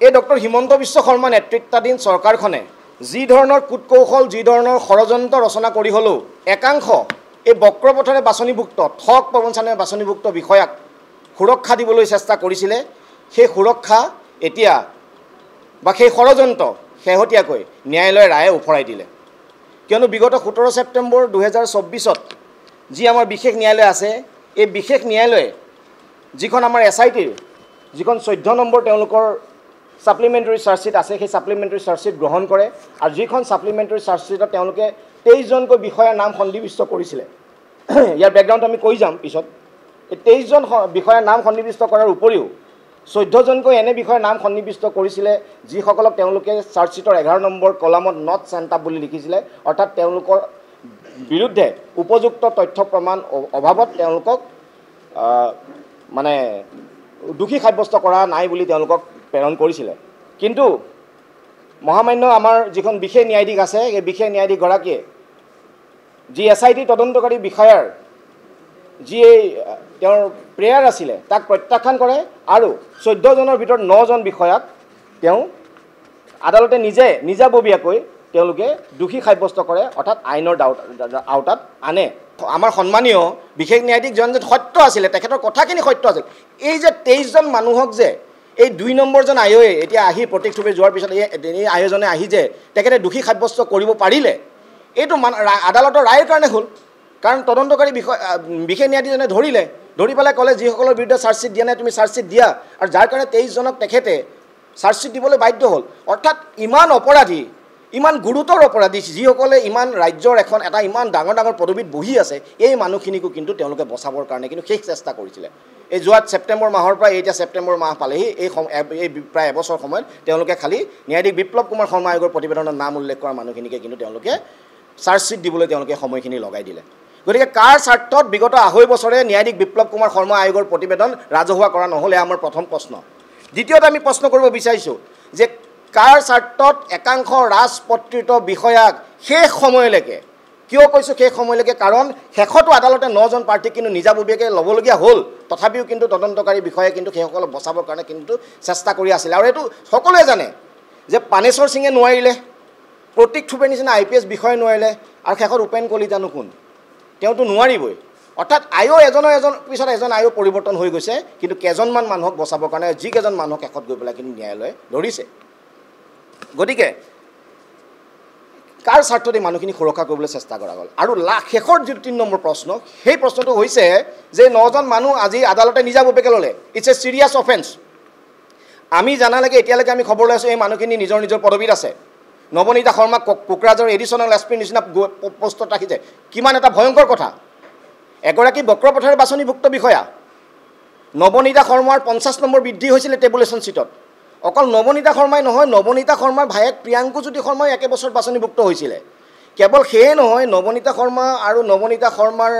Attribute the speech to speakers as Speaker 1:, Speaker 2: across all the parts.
Speaker 1: এই ডক্টৰ হিমন্ত বিশ্ব শৰ্মা নেতৃত্বাধীন চৰকাৰখনে যি ধৰণৰ কূটকৌশল যি ধৰণৰ ষড়যন্ত্ৰ ৰচনা কৰি হ'লেও একাংশ এই বক্ৰপথৰে বাছনিভুক্ত ঠগ প্ৰবঞ্চনাৰে বাছনিভুক্ত বিষয়াক সুৰক্ষা দিবলৈ চেষ্টা কৰিছিলে সেই সুৰক্ষা এতিয়া বা সেই ষড়যন্ত্ৰ শেহতীয়াকৈ ন্যায়ালয়ে ৰায়ে উফৰাই দিলে কিয়নো বিগত 17 ছেপ্টেম্বৰ 2024 যি আমাৰ বিশেষ ন্যায়ালয় আছে এই বিশেষ ন্যায়ালয়ে যিখন আমাৰ SITৰ যিখন 14 নম্বৰ তেওঁলোকৰ সাপ্লিমেণ্টাৰী চাৰ্জশ্বিট আছে সেই সাপ্লিমেণ্টাৰী চাৰ্জশ্বিট গ্ৰহণ কৰে আৰু যিখন সাপ্লিমেণ্টাৰী চাৰ্জশ্বিটত তেওঁলোকে 23 জনকৈ বিষয়াৰ নাম সন্নিবিষ্ট কৰিছিলে ইয়াৰ বেকগ্ৰাউণ্ড আমি কৈ যাম পিছত এই 23 জন বিষয়াৰ নাম সন্নিবিষ্ট কৰাৰ উপৰিও 14 জনকৈ এনে বিষয়াৰ নাম সন্নিবিষ্ট কৰিছিলে যিসকলক তেওঁলোকে চাৰ্জশ্বিটৰ 11 নম্বৰ কলামত নট চেণ্ট আপ বুলি লিখিছিলে অৰ্থাৎ তেওঁলোকৰ বিৰুদ্ধে উপযুক্ত তথ্য প্ৰমাণ অভাৱত তেওঁলোকক মানে দুখী সাব্যস্ত কৰা নাই বুলি তেওঁলোকক প্ৰেৰণ কৰিছিলে কিন্তু মহামান্য আমাৰ যিখন বিশেষ ন্যায়াধীশ আছে এই বিশেষ ন্যায়াধীশগৰাকীয়ে যি SIT তদন্তকাৰী বিষয়াৰ যি তেওঁৰ প্ৰেয়াৰ আছিলে তাক প্ৰত্যাখ্যান কৰে আৰু 14 জনৰ ভিতৰত 9 জন বিষয়াক তেওঁ আদালতে নিজাববীয়াকৈ তেওঁলোকে দোষী সাব্যস্ত কৰে অৰ্থাৎ আইনৰ আওতাত আনে আমাৰ সন্মানীয় বিশেষ ন্যায়াধীশজন যে সত্য আছিলে তেখেতৰ কথাখিনি সত্য আছিল এই যে 23 জন মানুহক যে এই 2 নম্বৰজন আয়োগে এতিয়া আহি প্ৰতীক থুপে যোৱাৰ পিছত এই আয়োজনে আহি যে তেখেতে দোষী সাব্যস্ত কৰিব পাৰিলে এইটো আদালতৰ ৰায়ৰ কাৰণে হ'ল কাৰণ তদন্তকাৰী বিশেষ ন্যায়াধীশজনে ধৰি পেলাই ক'লে যিসকলৰ বিৰুদ্ধে চাৰ্জশ্বিট দিয়া নাই তুমি চাৰ্জশ্বিট দিয়া আৰু যাৰ কাৰণে 23 জনক তেখেতে চাৰ্জশ্বিট দিবলৈ বাধ্য হ'ল অৰ্থাৎ ইমান অপৰাধী ইমান গুৰুতৰ অপৰাধী যিসকলে ইমান ৰাজ্যৰ এটা ইমান ডাঙৰ পদবীত বহি আছে এই মানুহখিনিকো কিন্তু তেওঁলোকে বচাবৰ কাৰণে কিন্তু শেষ চেষ্টা কৰিছিলে এই যোৱা ছেপ্টেম্বৰ মাহৰ পৰা এতিয়া ছেপ্টেম্বৰ মাহ পালেহি এই প্ৰায় এবছৰ সময়ত তেওঁলোকে খালি ন্যায়াধীশ বিপ্লৱ কুমাৰ শৰ্মা আয়োগৰ প্ৰতিবেদনত নাম উল্লেখ কৰা মানুহখিনিকে কিন্তু তেওঁলোকে চাৰ্জশ্বিট দিবলৈ তেওঁলোকে সময়খিনি লগাই দিলে গতিকে কাৰ স্বাৰ্থত বিগত 2.5 বছৰে ন্যায়াধীশ বিপ্লৱ কুমাৰ শৰ্মা আয়োগৰ প্ৰতিবেদন ৰাজহুৱা কৰা নহ'লে আমাৰ প্ৰথম প্ৰশ্ন দ্বিতীয়তে আমি প্ৰশ্ন কৰিব বিচাৰিছোঁ যে কাৰ স্বাৰ্থত একাংশ ৰাজপত্ৰিত বিষয়াক শেষ সময়লৈকে কিয় কৈছোঁ শেষ সময়লৈকে কাৰণ শেষতো আদালতে 9 জন প্ৰাৰ্থীক কিন্তু নিজাববীয়াকৈ ল'বলগীয়া হ'ল তথাপিও কিন্তু তদন্তকাৰী বিষয়াই কিন্তু সেইসকলক বচাবৰ কাৰণে কিন্তু চেষ্টা কৰি আছিল আৰু এইটো সকলোৱে জানে যে পানেশ্বৰ সিঙে নোৱাৰিলে প্ৰতীক থুপে নিচিনা IPS বিষয়ে নোৱাৰিলে আৰু শেষত উপেন কলিতানো কোন তেওঁতো নোৱাৰিবই অৰ্থাৎ এজন পিছত এজন পৰিৱৰ্তন হৈ গৈছে কিন্তু কেইজনমান মানুহক বচাবৰ কাৰণে যিকেইজন মানুহক শেষত গৈ পেলাই কিন্তু ন্যায়ালয়ে ধৰিছে গতিকে কাৰ স্বাৰ্থত এই মানুহখিনি সুৰক্ষা কৰিবলৈ চেষ্টা কৰা হ'ল আৰু শেষৰ যি 3 নম্বৰ প্ৰশ্ন সেই প্ৰশ্নটো হৈছে যে 9 জন মানুহ আজি আদালতে নিজাববীয়াকৈ ল'লে ইটছ এ চিৰিয়াছ অফেন্স আমি জানালৈকে এতিয়ালৈকে আমি খবৰ লৈ আছোঁ এই মানুহখিনি নিজৰ পদবীত আছে নৱনীতা শৰ্মা কোকৰাঝাৰ এডিশ্যনেল SP নিচিনা পোষ্টত ৰাখিছে কিমান এটা ভয়ংকৰ কথা এগৰাকী বক্ৰপথৰে বাছনিভুক্ত বিষয়া নৱনীতা শৰ্মাৰ 50 নম্বৰ বৃদ্ধি হৈছিলে টেবুলেশ্যন চিটত অকল নৱনীতা শৰ্মাই নহয় নৱনীতা শৰ্মাৰ ভায়েক প্ৰিয়াংকুজ্যোতি শৰ্মাই একে বছৰত বাছনিভুক্ত হৈছিলে কেৱল সেয়ে নহয় নৱনীতা শৰ্মা আৰু নৱনীতা শৰ্মাৰ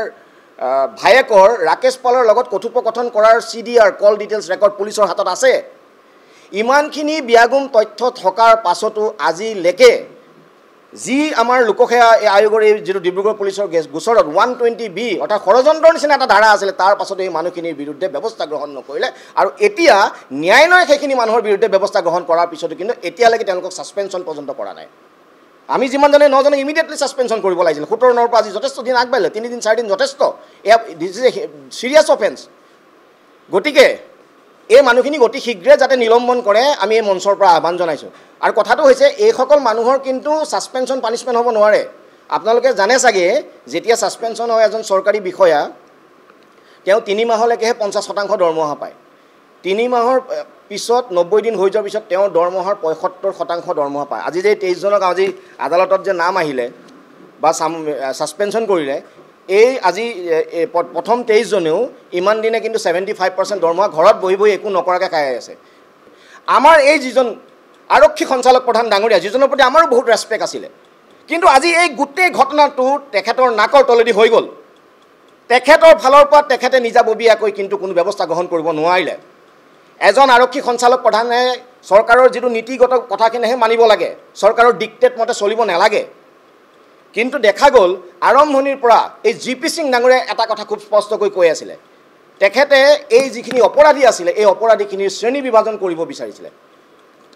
Speaker 1: ভায়েকৰ ৰাকেশ পালৰ লগত কথোপকথন কৰাৰ CDR কল ডিটেইলছ ৰেকৰ্ড পুলিচৰ হাতত আছে ইমানখিনি বিয়াগুম তথ্য থকাৰ পাছতো আজিলৈকে যি আমাৰ লোকসেৱা আয়োগৰ এই যিটো ডিব্ৰুগড় পুলিচৰ গোচৰত 120B অৰ্থাৎ ষড়যন্ত্ৰৰ নিচিনা এটা ধাৰা আছিলে তাৰ পাছতো এই মানুহখিনিৰ বিৰুদ্ধে ব্যৱস্থা গ্ৰহণ নকৰিলে আৰু এতিয়া ন্যায়ালয়ে সেইখিনি মানুহৰ বিৰুদ্ধে ব্যৱস্থা গ্ৰহণ কৰাৰ পিছতো কিন্তু এতিয়ালৈকে তেওঁলোকক ছাছপেনশ্যন পৰ্যন্ত কৰা নাই আমি যিমান জানে 9 জনক ইমিডিয়েটলি ছাছপেনশ্যন কৰিব লাগিছিল 17 নম্বৰ পৰা আজি যথেষ্ট দিন আগবাঢ়িলে 3 দিন 4 দিন যথেষ্ট এয়া this is a serious offence গতিকে এই মানুহখিনিক অতি শীঘ্ৰে যাতে নিলম্বন কৰে আমি এই মঞ্চৰ পৰা আহ্বান জনাইছোঁ আৰু কথাটো হৈছে এইসকল মানুহৰ কিন্তু ছাছপেনশ্যন পানিছমেণ্ট হ'ব নোৱাৰে আপোনালোকে জানে চাগে যেতিয়া ছাছপেনশ্যন হয় এজন চৰকাৰী বিষয়া তেওঁ 3 মাহলৈকেহে 50% দৰমহা পায় 3 মাহৰ পিছত 90 দিন হৈ যোৱাৰ পিছত তেওঁৰ দৰমহাৰ 75% দৰমহা পায় আজি যে 23 জনক আজি আদালতত যে নাম আহিলে বা ছাছপেনশ্যন কৰিলে এই আজি প্ৰথম 23 জনেও ইমান দিনে কিন্তু 75% দৰমহা ঘৰত বহি একো নকৰাকৈ খাই আছে আমাৰ এই যিজন আৰক্ষী সঞ্চালক প্ৰধান ডাঙৰীয়া যিজনৰ প্ৰতি আমাৰো বহুত ৰেছপেক্ট আছিলে কিন্তু আজি এই গোটেই ঘটনাটো তেখেতৰ নাকৰ তলেদি হৈ গ'ল তেখেতৰ ফালৰ পৰা তেখেতে নিজাববীয়াকৈ কিন্তু কোনো ব্যৱস্থা গ্ৰহণ কৰিব নোৱাৰিলে এজন আৰক্ষী সঞ্চালক প্ৰধানে চৰকাৰৰ যিটো নীতিগত কথাখিনিহে মানিব লাগে চৰকাৰৰ ডিক্টেট মতে চলিব নালাগে কিন্তু দেখা গ'ল আৰম্ভণিৰ পৰা এই GP সিং ডাঙৰীয়াই এটা কথা খুব স্পষ্টকৈ কৈ আছিলে তেখেতে এই যিখিনি অপৰাধী আছিলে এই অপৰাধীখিনিৰ শ্ৰেণী বিভাজন কৰিব বিচাৰিছিলে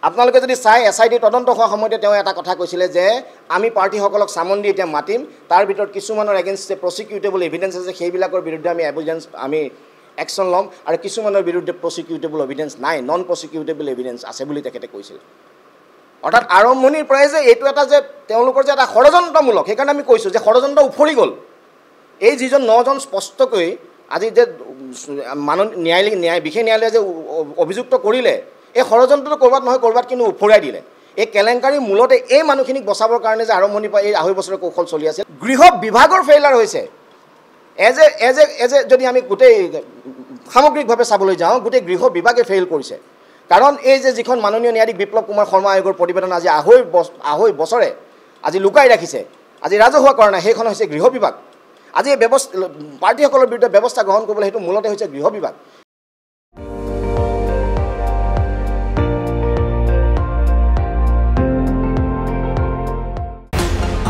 Speaker 1: আপোনালোকে যদি চাই SIT তদন্ত হোৱাৰ সময়তে তেওঁ এটা কথা কৈছিলে যে আমি পাৰ্টিসকলক চামন দি এতিয়া মাতিম, তাৰ ভিতৰত কিছুমানৰ এগেইনষ্টে প্ৰচিকিউটেবল এভিডেন্স আছে, সেইবিলাকৰ বিৰুদ্ধে আমি একশ্যন ল'ম, আৰু কিছুমানৰ বিৰুদ্ধে প্ৰচিকিউটেবল এভিডেন্স নাই, নন প্ৰচিকিউটেবল এভিডেন্স আছে বুলি তেখেতে কৈছিল। অৰ্থাৎ আৰম্ভণিৰ পৰাই যে এইটো এটা যে তেওঁলোকৰ যে এটা ষড়যন্ত্ৰমূলক, সেইকাৰণে আমি কৈছোঁ যে ষড়যন্ত্ৰ উফৰি গ'ল। এই যিজন 9জন স্পষ্টকৈ আজি যে বিশেষ ন্যায়ালয়ে যে অভিযুক্ত কৰিলে, এই ষড়যন্ত্ৰটো ক'ৰবাত নহয় ক'ৰবাত কিন্তু উফৰাই দিলে। এই কেলেংকাৰীৰ মূলতে এই মানুহখিনিক বচাবৰ কাৰণে যে আৰম্ভণিৰ পৰা এই 2.5 বছৰৰ কৌশল চলি আছে। গৃহ বিভাগৰ ফেইলাৰ হৈছে। এজ এ যদি আমি গোটেই সামগ্ৰিকভাৱে চাবলৈ যাওঁ, গোটেই গৃহ বিভাগে ফেইল কৰিছে। কাৰণ এই যে যিখন মাননীয় ন্যায়াধীশ বিপ্লৱ কুমাৰ শৰ্মা আয়োগৰ প্ৰতিবেদন আজি 2.5 বছৰে আজি লুকাই ৰাখিছে, আজি ৰাজহুৱা কৰা নাই, সেইখন হৈছে গৃহ বিভাগ। আজি এই পাৰ্টিসকলৰ বিৰুদ্ধে ব্যৱস্থা গ্ৰহণ কৰিবলৈ সেইটো মূলতে হৈছে গৃহ বিভাগ।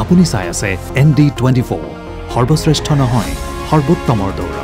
Speaker 2: আপুনি চাই আছে ND24, সৰ্বশ্ৰেষ্ঠ নহয় সৰ্বোত্তমৰ দৌৰা।